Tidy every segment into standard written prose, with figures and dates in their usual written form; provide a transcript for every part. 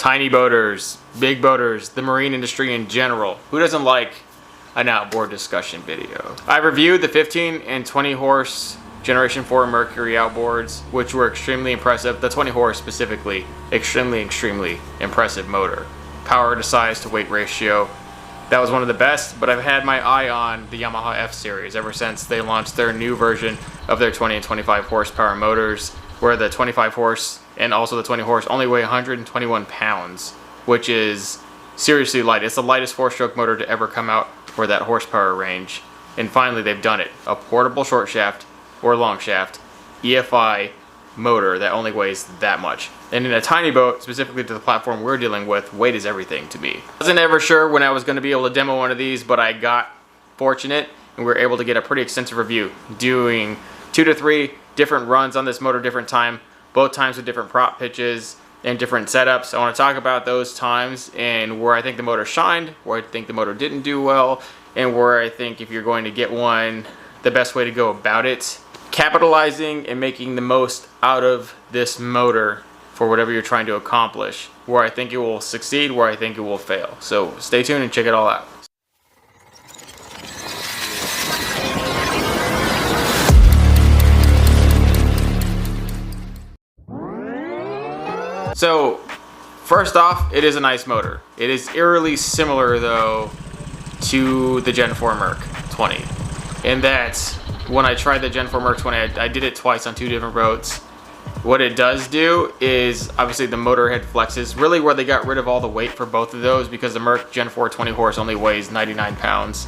tiny boaters, big boaters, the marine industry in general. Who doesn't like an outboard discussion video? I reviewed the 15 and 20 horse Generation 4 Mercury outboards, which were extremely impressive. The 20 horse specifically, extremely impressive motor. Power to size to weight ratio. That was one of the best, but I've had my eye on the Yamaha F series ever since they launched their new version of their 20 and 25 horsepower motors, where the 25 horse and also the 20 horse only weigh 121 pounds, which is seriously light. It's the lightest 4-stroke motor to ever come out for that horsepower range. And finally they've done it. A portable short shaft or long shaft EFI motor that only weighs that much. And in a tiny boat, specifically to the platform we're dealing with, weight is everything to me. I wasn't ever sure when I was going to be able to demo one of these, but I got fortunate and we were able to get a pretty extensive review, doing 2 to 3 different runs on this motor, different time, both times with different prop pitches and different setups. I want to talk about those times and where I think the motor shined, where I think the motor didn't do well, and where I think if you're going to get one, the best way to go about it. Capitalizing and making the most out of this motor for whatever you're trying to accomplish. Where I think it will succeed, where I think it will fail. So stay tuned and check it all out. So first off, it is a nice motor. It is eerily similar though to the Gen 4 Merc 20. And that's when I tried the Gen 4 Merc 20, I did it twice on 2 different boats. What it does do is, obviously the motor head flexes, really where they got rid of all the weight for both of those, because the Merc Gen 4 20 horse only weighs 99 pounds,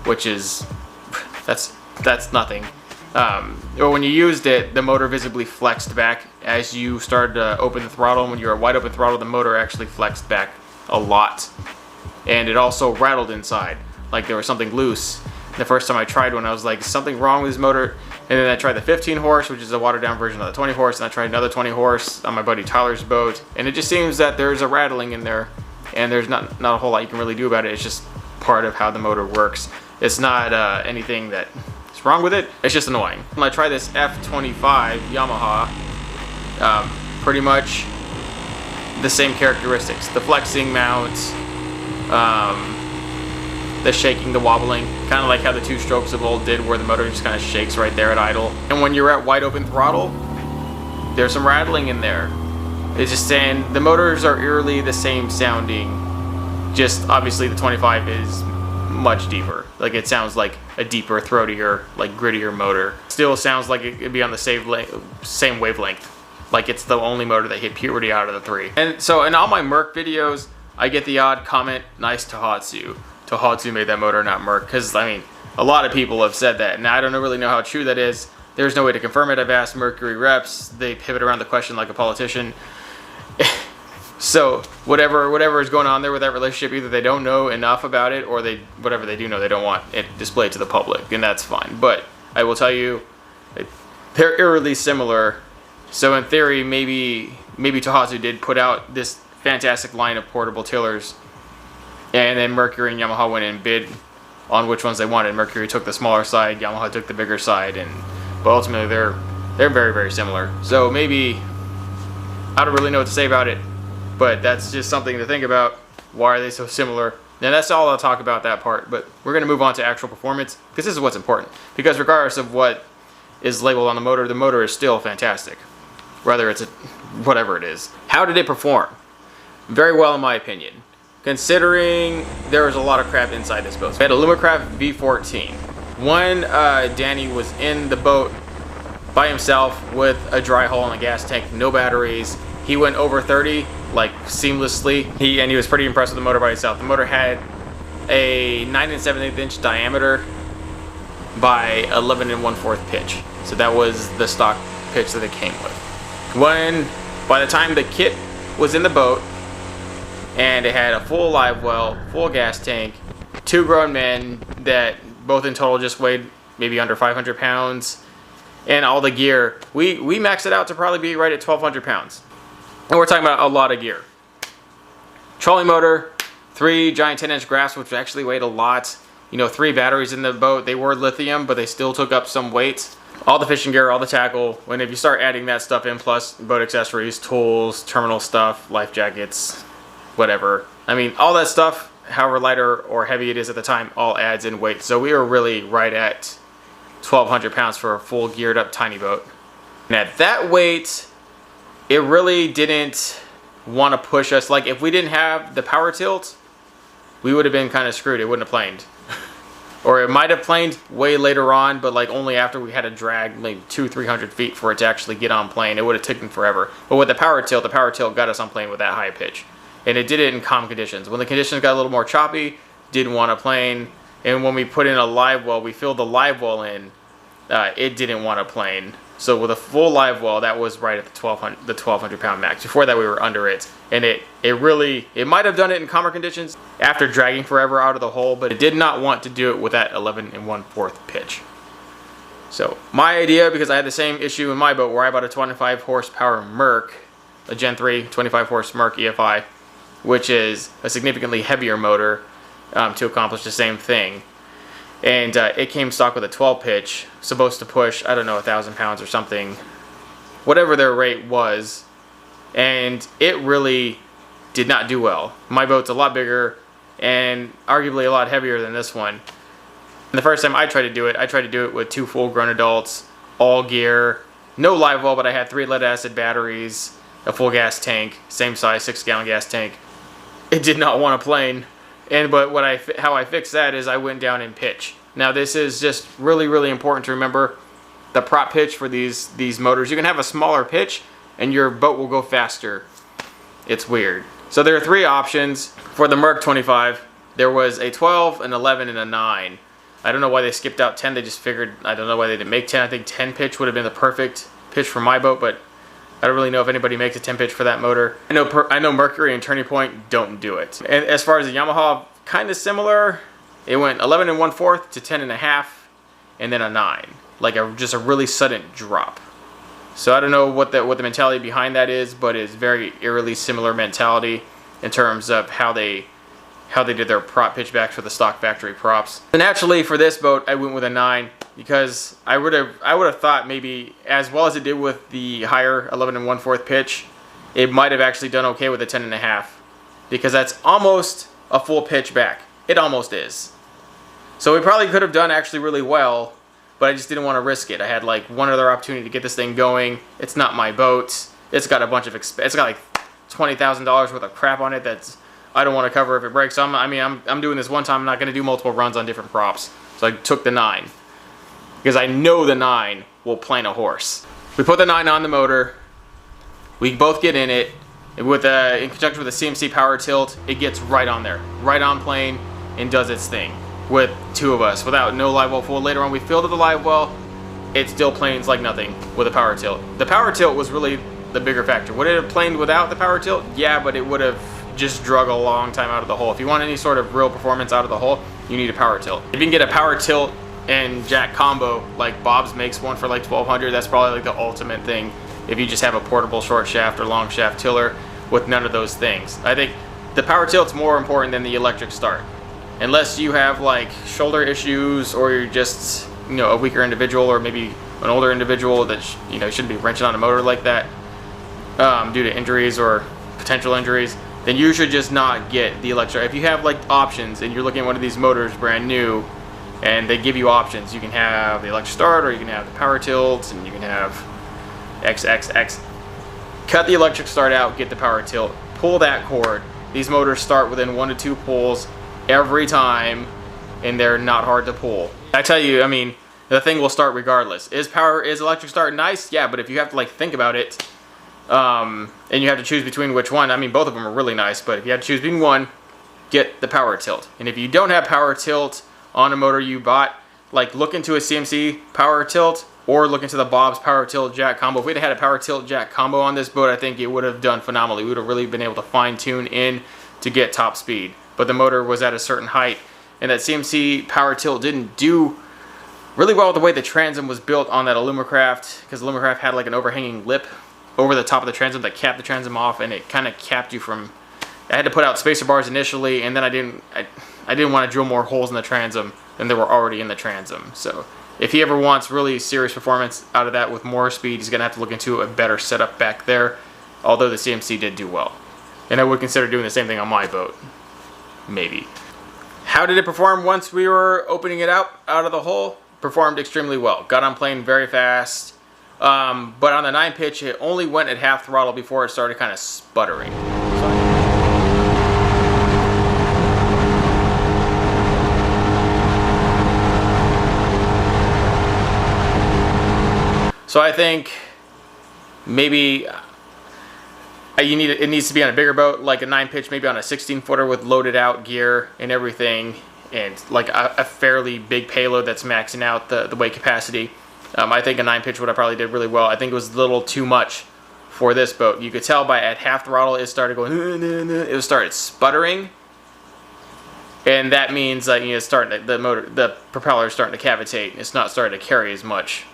which is, that's nothing. But when you used it, the motor visibly flexed back as you started to open the throttle. And when you were wide open throttle, the motor actually flexed back a lot. And it also rattled inside, like there was something loose. The first time I tried one, I was like, something wrong with this motor. And then I tried the 15 horse, which is a watered down version of the 20 horse. And I tried another 20 horse on my buddy Tyler's boat. And it just seems that there's a rattling in there. And there's not a whole lot you can really do about it. It's just part of how the motor works. It's not anything that is wrong with it. It's just annoying. When I tried this F25 Yamaha, pretty much the same characteristics. The flexing mount, the shaking, the wobbling, kind of like how the 2 strokes of old did, where the motor just kind of shakes right there at idle. And when you're at wide open throttle, there's some rattling in there. It's just saying the motors are eerily the same sounding, just obviously the 25 is much deeper. Like it sounds like a deeper, throatier, like grittier motor. Still sounds like it could be on the same wavelength. Like it's the only motor that hit puberty out of the 3. And so in all my Merc videos, I get the odd comment, nice Tohatsu. Tohatsu made that motor, not Merc. Because, I mean, a lot of people have said that. And I don't really know how true that is. There's no way to confirm it. I've asked Mercury reps. They pivot around the question like a politician. So, whatever is going on there with that relationship, either they don't know enough about it, or whatever they do know, they don't want it displayed to the public. And that's fine. But I will tell you, they're eerily similar. So in theory, maybe Tohatsu did put out this fantastic line of portable tillers, and then Mercury and Yamaha went and bid on which ones they wanted. Mercury took the smaller side, Yamaha took the bigger side, but ultimately they're very similar. So maybe, I don't really know what to say about it, but that's just something to think about. Why are they so similar? And that's all I'll talk about that part, but we're going to move on to actual performance, because this is what's important. Because regardless of what is labeled on the motor is still fantastic, whether it's whatever it is. How did it perform? Very well in my opinion, considering there was a lot of crap inside this boat. We had a Lumacraft V14. One Danny was in the boat by himself with a dry hull and a gas tank, no batteries. He went over 30 like seamlessly. He was pretty impressed with the motor by itself. The motor had a 9 7/8 inch diameter by 11 1/4 pitch. So that was the stock pitch that it came with. By the time the kit was in the boat, and it had a full live well, full gas tank, 2 grown men that both in total just weighed maybe under 500 pounds, and all the gear, we maxed it out to probably be right at 1,200 pounds. And we're talking about a lot of gear. Trolling motor, 3 giant 10-inch graphs, which actually weighed a lot. You know, 3 batteries in the boat. They were lithium, but they still took up some weight. all the fishing gear, all the tackle. When if you start adding that stuff in, plus boat accessories, tools, terminal stuff, life jackets, whatever. I mean, all that stuff, however lighter or heavy it is at the time, all adds in weight. So we were really right at 1,200 pounds for a full geared up tiny boat. And at that weight, it really didn't want to push us. Like if we didn't have the power tilt, we would have been kind of screwed. It wouldn't have planed. Or it might have planed way later on, but like only after we had to drag maybe 200-300 feet for it to actually get on plane. It would have taken forever. But with the power tilt got us on plane with that high pitch. And it did it in calm conditions. When the conditions got a little more choppy, didn't want to plane. And when we put in a live well, we filled the live well in, it didn't want to plane. So with a full live well, that was right at the 1,200 pound max. Before that, we were under it. And it might have done it in calmer conditions after dragging forever out of the hole, but it did not want to do it with that 11 1/4 pitch. So my idea, because I had the same issue in my boat where I bought a 25 horsepower Merc, a Gen 3 25 horse Merc EFI, which is a significantly heavier motor to accomplish the same thing. And it came stock with a 12 pitch, supposed to push, I don't know, 1,000 pounds or something, whatever their rate was. And it really did not do well. My boat's a lot bigger and arguably a lot heavier than this one. And the first time I tried to do it with 2 full grown adults, all gear, no live well, but I had 3 lead acid batteries, a full gas tank, same size, 6-gallon gas tank. It did not want to plane. But how I fixed that is I went down in pitch. Now this is just really, really important to remember. The prop pitch for these motors, you can have a smaller pitch and your boat will go faster. It's weird. So there are 3 options for the Merc 25. There was a 12, an 11, and a 9. I don't know why they skipped out 10. They just figured, I don't know why they didn't make 10. I think 10 pitch would have been the perfect pitch for my boat, but I don't really know if anybody makes a 10 pitch for that motor. I know Mercury and Turning Point don't do it. And as far as the Yamaha, kind of similar. It went 11 1/4 to 10 1/2, and then a 9. Like just a really sudden drop. So I don't know what the mentality behind that is, but it's very eerily similar mentality in terms of how they did their prop pitchbacks for the stock factory props. And naturally for this boat, I went with a 9. Because I would have thought maybe as well as it did with the higher 11 1/4 pitch, it might have actually done okay with a 10 1/2, because that's almost a full pitch back. It almost is. So we probably could have done actually really well, but I just didn't want to risk it. I had like one other opportunity to get this thing going. It's not my boat. It's got a bunch of it's got like $20,000 worth of crap on it that's I don't want to cover if it breaks. So I'm doing this one time. I'm not going to do multiple runs on different props. So I took the 9. Because I know the 9 will plane a horse. We put the 9 on the motor. We both get in it. In conjunction with the CMC power tilt, it gets right on there. Right on plane and does its thing. With 2 of us. Without no live well full. Later on we filled the live well. It still planes like nothing with a power tilt. The power tilt was really the bigger factor. Would it have planed without the power tilt? Yeah, but it would have just drug a long time out of the hole. If you want any sort of real performance out of the hole, you need a power tilt. If you can get a power tilt and jack combo, like Bob's makes one for like 1,200, that's probably like the ultimate thing if you just have a portable short shaft or long shaft tiller with none of those things. I think the power tilt's more important than the electric start. Unless you have like shoulder issues or you're just, a weaker individual or maybe an older individual that shouldn't be wrenching on a motor like that due to injuries or potential injuries, then you should just not get the electric. If you have like options and you're looking at one of these motors brand new, and they give you options. You can have the electric start, or you can have the power tilts, and you can have XXX. Cut the electric start out, get the power tilt, pull that cord. These motors start within 1 to 2 pulls every time, and they're not hard to pull. I tell you, the thing will start regardless. Is electric start nice? Yeah, but if you have to like think about it, and you have to choose between which one, both of them are really nice, but if you have to choose between one, get the power tilt. And if you don't have power tilt on a motor you bought, like look into a CMC power tilt or look into the Bob's power tilt jack combo. If we'd had a power tilt jack combo on this boat, I think it would have done phenomenally. We would have really been able to fine tune in to get top speed. But the motor was at a certain height, and that CMC power tilt didn't do really well with the way the transom was built on that Alumacraft, because the Alumacraft had like an overhanging lip over the top of the transom that capped the transom off, and it kind of capped you from. I had to put out spacer bars initially, and then I didn't want to drill more holes in the transom than there were already in the transom. So if he ever wants really serious performance out of that with more speed, he's going to have to look into a better setup back there, although the CMC did do well. And I would consider doing the same thing on my boat. Maybe. How did it perform once we were opening it out of the hole? Performed extremely well. Got on plane very fast. But on the 9 pitch, it only went at half throttle before it started kind of sputtering. So I think maybe it needs to be on a bigger boat, like a 9 pitch, maybe on a 16-footer with loaded out gear and everything, and like a fairly big payload that's maxing out the weight capacity. I think a 9 pitch would have probably did really well. I think it was a little too much for this boat. You could tell by at half throttle it started going, it started sputtering, and that means that the propeller is starting to cavitate. It's not starting to carry as much.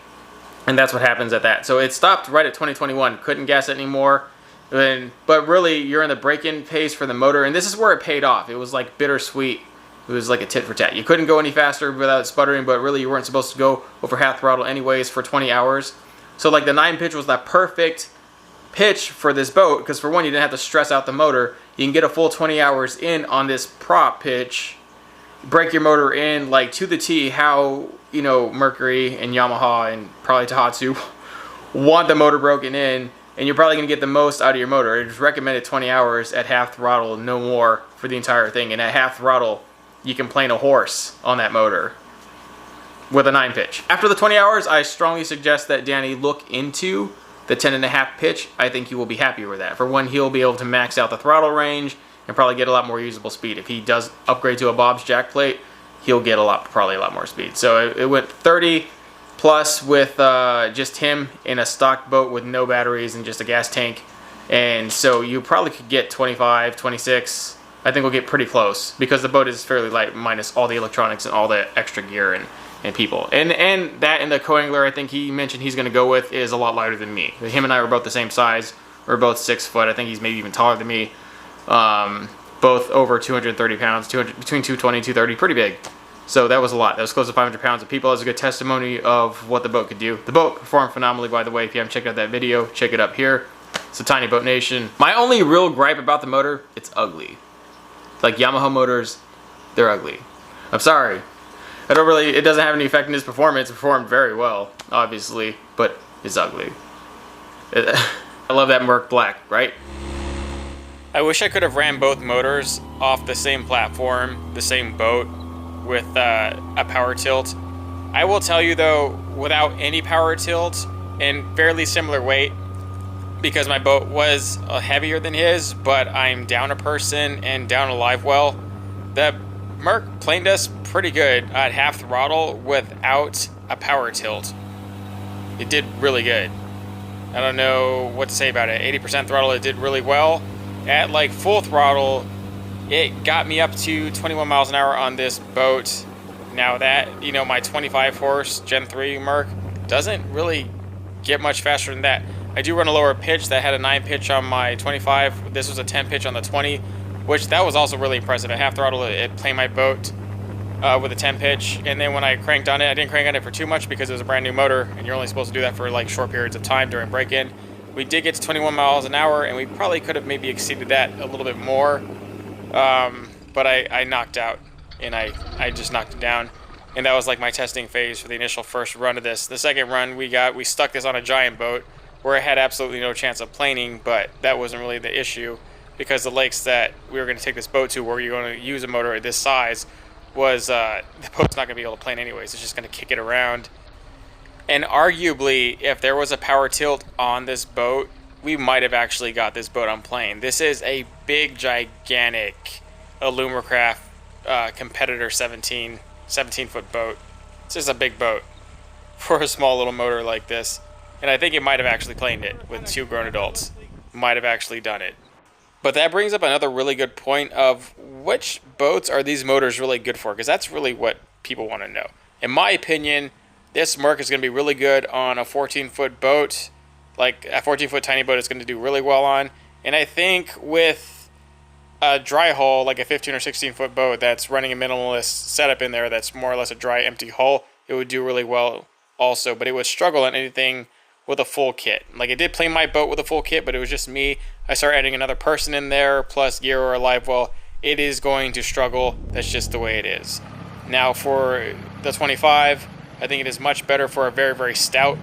And that's what happens at that. So it stopped right at 2021. Couldn't gas it anymore. But really, you're in the break-in phase for the motor. And this is where it paid off. It was like bittersweet. It was like a tit for tat. You couldn't go any faster without sputtering, but really you weren't supposed to go over half throttle anyways for 20 hours. So like the 9 pitch was that perfect pitch for this boat, because for one, you didn't have to stress out the motor. You can get a full 20 hours in on this prop pitch. Break your motor in like to the T how, you know, Mercury and Yamaha and probably Tohatsu want the motor broken in, and you're probably going to get the most out of your motor. It's recommended 20 hours at half throttle, no more for the entire thing. And at half throttle, you can plane a horse on that motor with a 9 pitch. After the 20 hours, I strongly suggest that Danny look into the 10.5 pitch. I think you will be happy with that. For one, he'll be able to max out the throttle range and probably get a lot more usable speed. If he does upgrade to a Bob's jack plate, he'll get probably a lot more speed. So it went 30 plus with just him in a stock boat with no batteries and just a gas tank. And so you probably could get 25, 26. I think we'll get pretty close because the boat is fairly light minus all the electronics and all the extra gear and people. And that and the co-angler I think he mentioned he's going to go with is a lot lighter than me. Him and I were both the same size. We're both 6 foot. I think he's maybe even taller than me. Both over 230 pounds, between 220 and 230, pretty big. So that was a lot. That was close to 500 pounds of people. That was a good testimony of what the boat could do. The boat performed phenomenally, by the way. If you haven't checked out that video, check it up here. It's a Tiny Boat Nation. My only real gripe about the motor, it's ugly. Like Yamaha motors, they're ugly. I'm sorry. It doesn't have any effect in its performance. It performed very well, obviously, but it's ugly. I love that Merc black, right? I wish I could have ran both motors off the same platform, the same boat, with a power tilt. I will tell you though, without any power tilt and fairly similar weight, because my boat was heavier than his, but I'm down a person and down a live well, the Merc planed us pretty good at half throttle without a power tilt. It did really good. I don't know what to say about it. 80% throttle, it did really well. At like full throttle, it got me up to 21 miles an hour on this boat. Now that, you know, my 25 horse Gen 3 Merc doesn't really get much faster than that. I do run a lower pitch that had a 9 pitch on my 25. This was a 10 pitch on the 20, which that was also really impressive. At half throttle, it planed my boat with a 10 pitch. And then when I cranked on it, I didn't crank on it for too much because it was a brand new motor and you're only supposed to do that for like short periods of time during break-in. We did get to 21 miles an hour, and we probably could have maybe exceeded that a little bit more. But I knocked out, and I just knocked it down. And that was like my testing phase for the initial first run of this. The second run, we stuck this on a giant boat where it had absolutely no chance of planing, but that wasn't really the issue because the lakes that we were going to take this boat to where you're going to use a motor at this size was the boat's not going to be able to plane anyways. It's just going to kick it around. And arguably, if there was a power tilt on this boat, we might have actually got this boat on plane. This is a big, gigantic Alumacraft competitor 17-foot boat. It's just a big boat for a small little motor like this. And I think it might have actually planed it with 2 grown adults. Might have actually done it. But that brings up another really good point of which boats are these motors really good for? Because that's really what people want to know. In my opinion, this Merc is going to be really good on a 14-foot boat. Like a 14-foot tiny boat is going to do really well on. And I think with a dry hull, like a 15 or 16-foot boat that's running a minimalist setup in there that's more or less a dry, empty hull, it would do really well also, but it would struggle on anything with a full kit. Like, it did play my boat with a full kit, but it was just me. I start adding another person in there, plus gear or a live well, it is going to struggle. That's just the way it is. Now for the 25, I think it is much better for a very, very stout,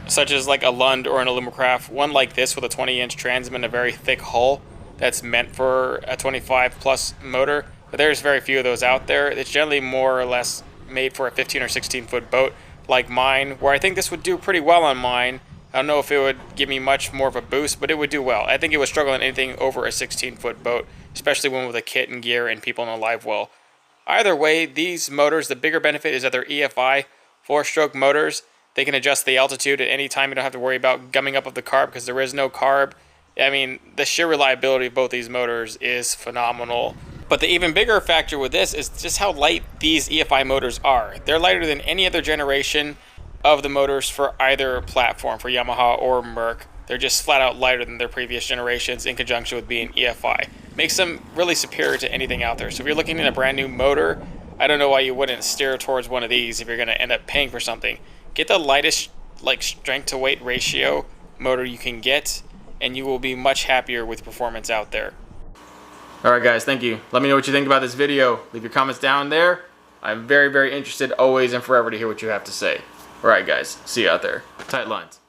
such as like a Lund or an Alumacraft. One like this with a 20-inch transom, a very thick hull, that's meant for a 25 plus motor. But there's very few of those out there. It's generally more or less made for a 15 or 16 foot boat like mine, where I think this would do pretty well on mine. I don't know if it would give me much more of a boost, but it would do well. I think it would struggle on anything over a 16-foot boat, especially one with a kit and gear and people in a live well. Either way, these motors, the bigger benefit is that they're EFI 4-stroke motors. They can adjust the altitude at any time. You don't have to worry about gumming up of the carb because there is no carb. I mean, the sheer reliability of both these motors is phenomenal. But the even bigger factor with this is just how light these EFI motors are. They're lighter than any other generation of the motors for either platform, for Yamaha or Merc. They're just flat out lighter than their previous generations in conjunction with being EFI. Makes them really superior to anything out there. So if you're looking at a brand new motor, I don't know why you wouldn't steer towards one of these if you're going to end up paying for something. Get the lightest like strength to weight ratio motor you can get, and you will be much happier with performance out there. Alright guys, thank you. Let me know what you think about this video. Leave your comments down there. I'm very, very interested always and forever to hear what you have to say. Alright guys, see you out there. Tight lines.